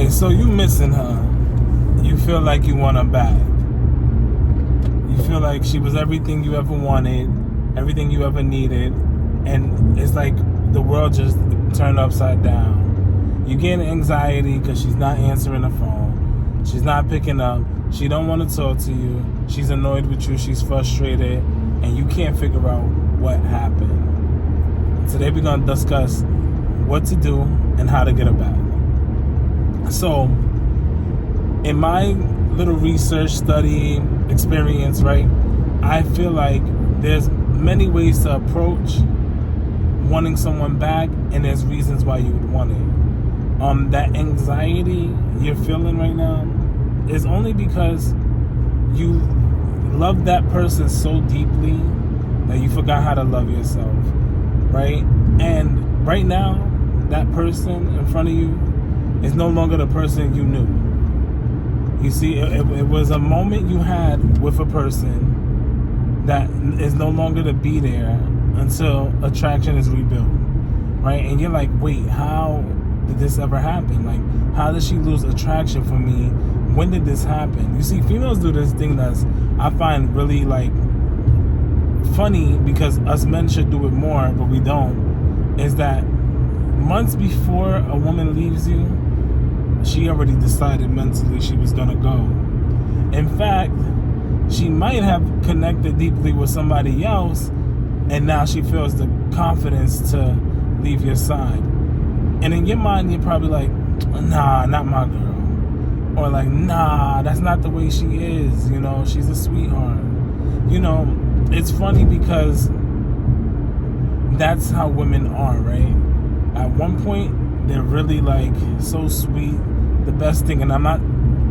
Okay, so you missing her. You feel like you want her back. You feel like she was everything you ever wanted, everything you ever needed, and it's like the world just turned upside down. You get anxiety because she's not answering the phone. She's not picking up. She don't want to talk to you. She's annoyed with you. She's frustrated, and you can't figure out what happened. Today we're going to discuss what to do and how to get her back. So, in my little research, study, experience, right, I feel like there's many ways to approach wanting someone back, and there's reasons why you would want it. That anxiety you're feeling right now is only because you love that person so deeply that you forgot how to love yourself, right? And right now, that person in front of you is no longer the person you knew. You see, it was a moment you had with a person that is no longer to be there until attraction is rebuilt, right? And you're like, wait, how did this ever happen? Like, how did she lose attraction for me? When did this happen? You see, females do this thing that's, I find really, like, funny, because us men should do it more, but we don't, is that months before a woman leaves you, she already decided mentally she was gonna go. In fact, she might have connected deeply with somebody else, and now she feels the confidence to leave your side. And in your mind, you're probably like, nah, not my girl. Or like, nah, that's not the way she is. You know, she's a sweetheart. You know, it's funny because that's how women are, right? At one point, they're really like so sweet, the best thing. And I'm not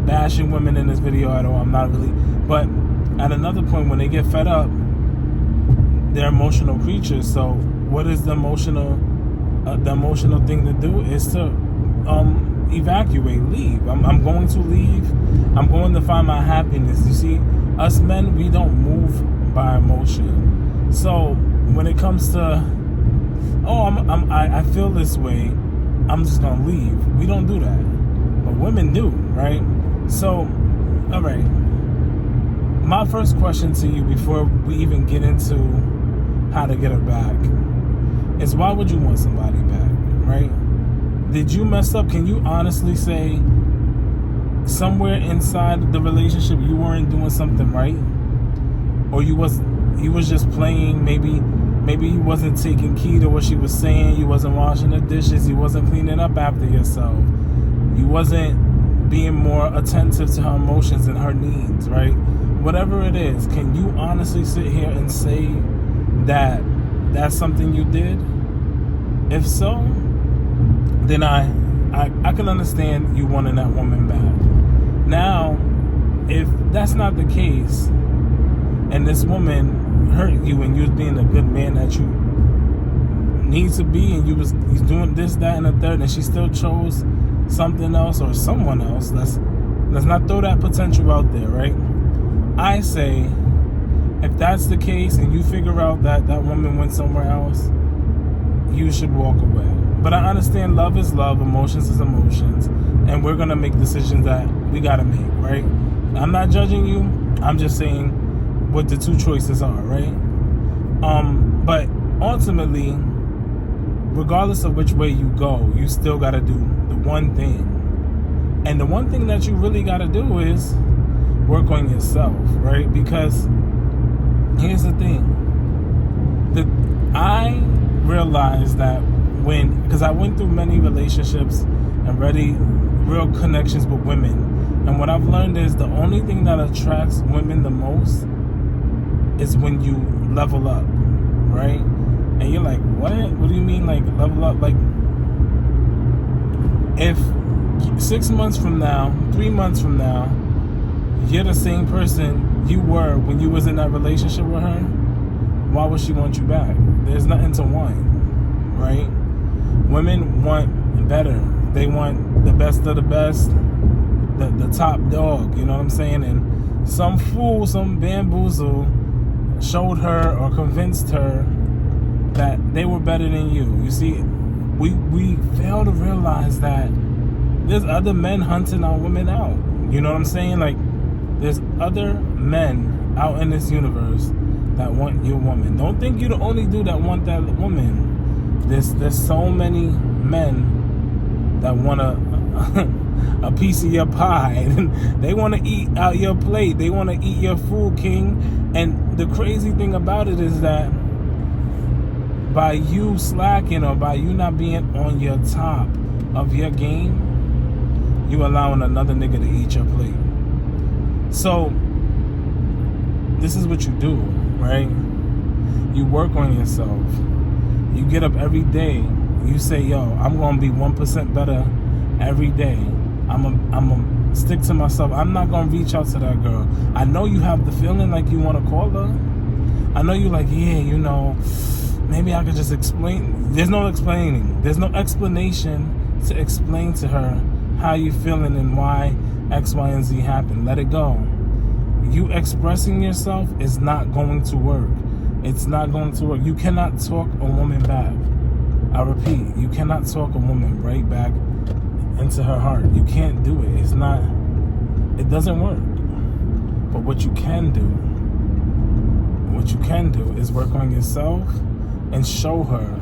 bashing women in this video at all. I'm not really. But at another point, when they get fed up, they're emotional creatures. So what is the emotional thing to do is to evacuate, leave. I'm going to leave. I'm going to find my happiness. You see, us men, we don't move by emotion. So when it comes to, I feel this way, I'm just gonna leave, we don't do that. But women do, right? So, all right. My first question to you before we even get into how to get her back is, why would you want somebody back, right? Did you mess up? Can you honestly say somewhere inside the relationship you weren't doing something right? Or he was just playing, maybe he wasn't taking key to what she was saying, you wasn't washing the dishes, you wasn't cleaning up after yourself, you wasn't being more attentive to her emotions and her needs, right? Whatever it is, can you honestly sit here and say that that's something you did? If so, then I can understand you wanting that woman back. Now, if that's not the case, and this woman hurt you, and you was being a good man that you need to be, and he's doing this, that, and the third, and she still chose something else or someone else, let's not throw that potential out there, right? I say, if that's the case and you figure out that that woman went somewhere else, you should walk away. But I understand love is love, emotions is emotions, and we're gonna make decisions that we gotta make, right? I'm not judging you, I'm just saying what the two choices are, right? But ultimately, regardless of which way you go, you still gotta do the one thing. And the one thing that you really gotta do is work on yourself, right? Because here's the thing. I realized that because I went through many relationships and real connections with women, and what I've learned is the only thing that attracts women the most is when you level up, right? And you're like, what? What do you mean, like, level up? Like, if 6 months from now, 3 months from now, you're the same person you were when you was in that relationship with her, why would she want you back? There's nothing to want, right? Women want better. They want the best of the best, the top dog, you know what I'm saying? And some fool, some bamboozle showed her or convinced her that they were better than you. You see, we fail to realize that There's other men hunting our women out. You know what I'm saying? Like, there's other men out in this universe that want your woman. Don't think you're the only dude that want that woman. There's so many men that want a piece of your pie. They want to eat out your plate. They want to eat your food, king. And the crazy thing about it is that by you slacking or by you not being on your top of your game, you allowing another nigga to eat your plate. So this is what you do, right? You work on yourself. You get up every day. You say, yo, I'm going to be 1% better every day. I'm a stick to myself. I'm not going to reach out to that girl. I know you have the feeling like you want to call her. I know you like, yeah, you know, maybe I could just explain. There's no explaining. There's no explanation to explain to her how you feeling and why X, Y, and Z happened. Let it go. You expressing yourself is not going to work. It's not going to work. You cannot talk a woman back. I repeat, you cannot talk a woman right back into her heart. You can't do it. It doesn't work. But what you can do is work on yourself and show her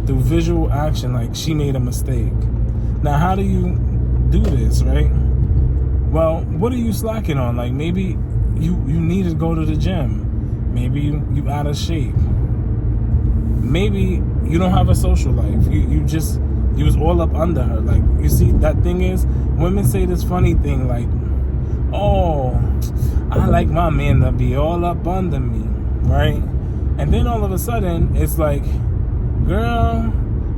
through visual action like she made a mistake. Now, how do you do this, right? Well, what are you slacking on? Like, maybe you need to go to the gym. Maybe you out of shape. Maybe you don't have a social life. You was all up under her. Like, you see, that thing is, women say this funny thing like, oh, I like my man to be all up under me, right? And then all of a sudden, it's like, girl,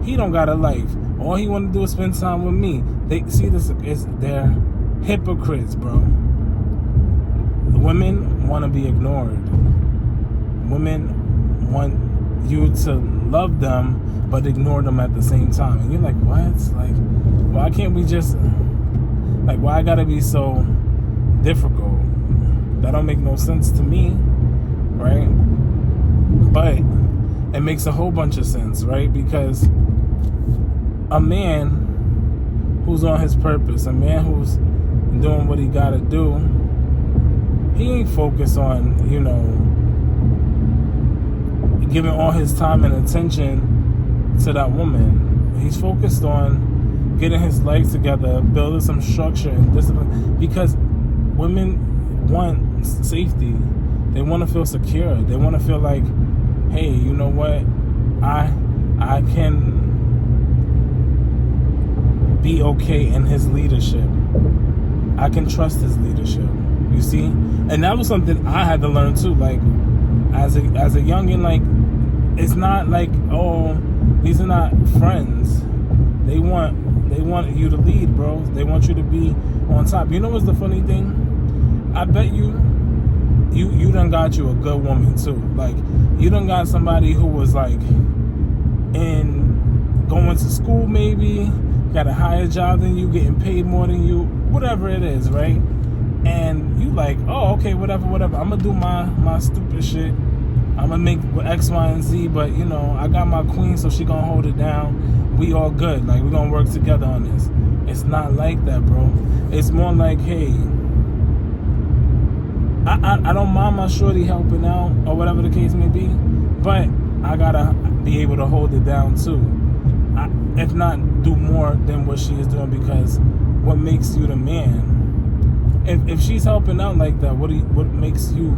he don't got a life. All he want to do is spend time with me. They see this is they're hypocrites, bro. Women want to be ignored. Women want you to love them but ignore them at the same time. And you're like, what? Like, why can't we just, like, why I gotta be so difficult? That don't make no sense to me, right? But it makes a whole bunch of sense, right? Because a man who's on his purpose, a man who's doing what he gotta do, he ain't focused on, you know, giving all his time and attention to that woman. He's focused on getting his life together, building some structure and discipline. Because women want safety. They want to feel secure. They want to feel like, hey, you know what? I can be okay in his leadership. I can trust his leadership. You see? And that was something I had to learn too. Like, as a youngin', like, it's not like, oh, these are not friends. They want you to lead, bro. They want you to be on top. You know what's the funny thing? I bet you done got you a good woman too. Like, you done got somebody who was like going to school, maybe got a higher job than you, getting paid more than you, whatever it is, right? And you like, oh, okay, whatever. I'm gonna do my stupid shit. I'm gonna make X, Y, and Z, but you know, I got my queen, so she gonna hold it down. We all good. Like, we're gonna work together on this. It's not like that, bro. It's more like, hey, I don't mind my shorty helping out or whatever the case may be, but I gotta be able to hold it down too. If not, do more than what she is doing, because what makes you the man? If she's helping out like that, what makes you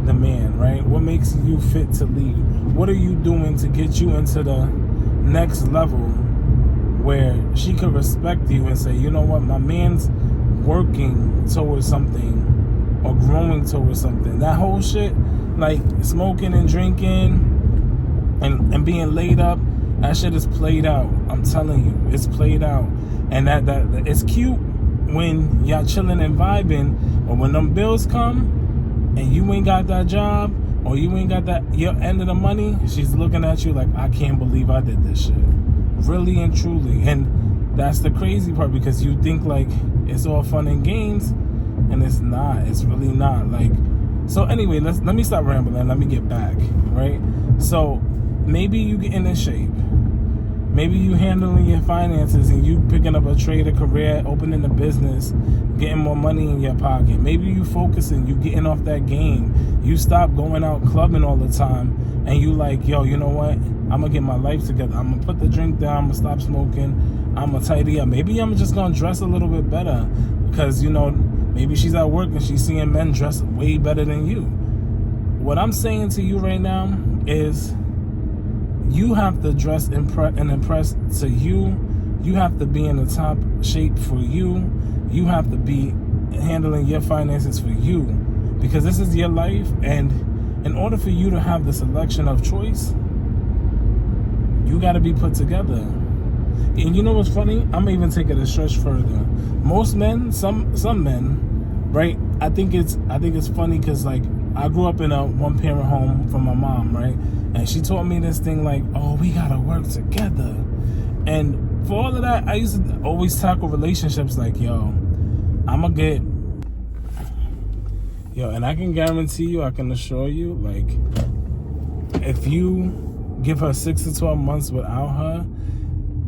the man, right? What makes you fit to lead? What are you doing to get you into the next level where she could respect you and say, you know what, my man's working towards something or growing towards something. That whole shit, like smoking and drinking and being laid up, that shit is played out. I'm telling you, it's played out. And that it's cute when y'all chilling and vibing, but when them bills come and you ain't got that job or you ain't got that your end of the money, she's looking at you like, I can't believe I did this shit. Really and truly. And that's the crazy part, because you think like it's all fun and games, and it's not. It's really not. Like, so anyway, let me stop rambling. Let me get back, right? So maybe you get in shape. Maybe you handling your finances and you picking up a trade, a career, opening a business, getting more money in your pocket. Maybe you focusing, you getting off that game. You stop going out clubbing all the time and you like, yo, you know what? I'm going to get my life together. I'm going to put the drink down. I'm going to stop smoking. I'm going to tidy up. Maybe I'm just going to dress a little bit better because, you know, maybe she's at work and she's seeing men dress way better than you. What I'm saying to you right now is you have to dress and impress to you. You have to be in the top shape for you. You have to be handling your finances for you because this is your life. And in order for you to have the selection of choice, you got to be put together. And you know what's funny? I'm even taking it a stretch further. Most men, some men, right? I think it's funny because like I grew up in a one-parent home from my mom, right? And she taught me this thing like, oh, we gotta work together. And for all of that, I used to always tackle relationships like, and I can guarantee you, I can assure you, like, if you give her 6 to 12 months without her,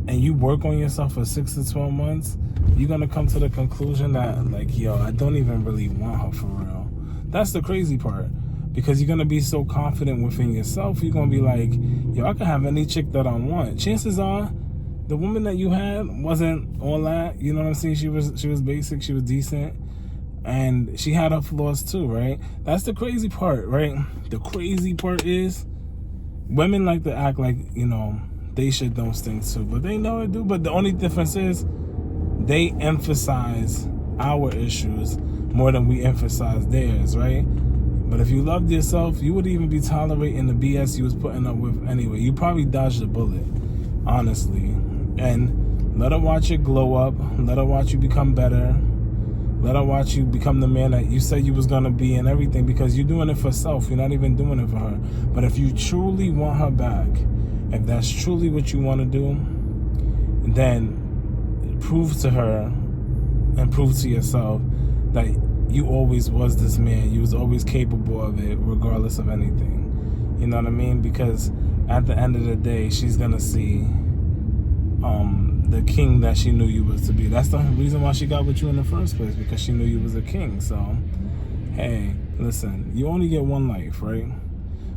and you work on yourself for 6 to 12 months, you're gonna come to the conclusion that, like, I don't even really want her for real. That's the crazy part. Because you're going to be so confident within yourself. You're going to be like, I can have any chick that I want. Chances are, the woman that you had wasn't all that. You know what I'm saying? She was basic. She was decent. And she had her flaws too, right? That's the crazy part, right? The crazy part is women like to act like, they should those things too. But they know it do. But the only difference is they emphasize our issues more than we emphasize theirs, right? But if you loved yourself, you wouldn't even be tolerating the BS you was putting up with anyway. You probably dodged a bullet, honestly. And let her watch you glow up. Let her watch you become better. Let her watch you become the man that you said you was going to be and everything, because you're doing it for self. You're not even doing it for her. But if you truly want her back, if that's truly what you want to do, then prove to her and prove to yourself that you always was this man. You was always capable of it, regardless of anything. You know what I mean? Because at the end of the day, she's gonna see the king that she knew you was to be. That's the reason why she got with you in the first place, because she knew you was a king. So, hey, listen, you only get one life, right?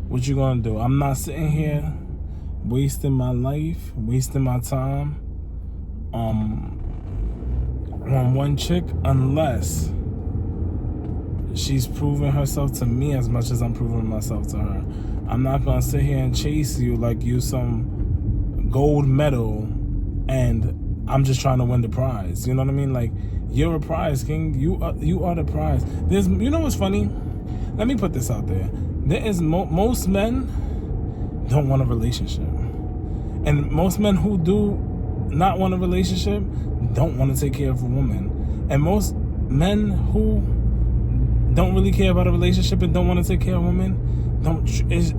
What you gonna do? I'm not sitting here wasting my life, wasting my time on one chick unless she's proving herself to me as much as I'm proving myself to her. I'm not going to sit here and chase you like you some gold medal and I'm just trying to win the prize. You know what I mean? Like, you're a prize, king. You are the prize. You know what's funny? Let me put this out there. Most men don't want a relationship. And most men who do not want a relationship don't want to take care of a woman. And most men who don't really care about a relationship and don't want to take care of women,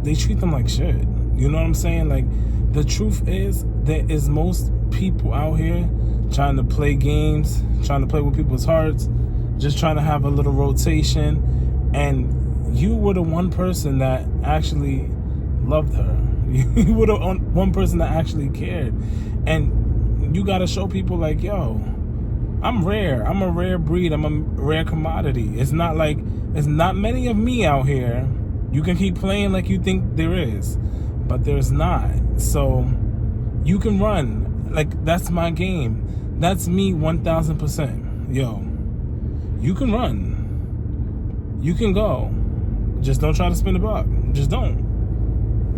they treat them like shit. You know what I'm saying? Like, the truth is, there is most people out here trying to play games, trying to play with people's hearts, just trying to have a little rotation. And you were the one person that actually loved her. You were the one person that actually cared. And you got to show people like, I'm rare. I'm a rare breed. I'm a rare commodity. It's not many of me out here. You can keep playing like you think there is, but there's not. So you can run. Like, that's my game. That's me 1,000%. You can run. You can go. Just don't try to spin the block. Just don't.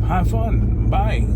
Have fun. Bye.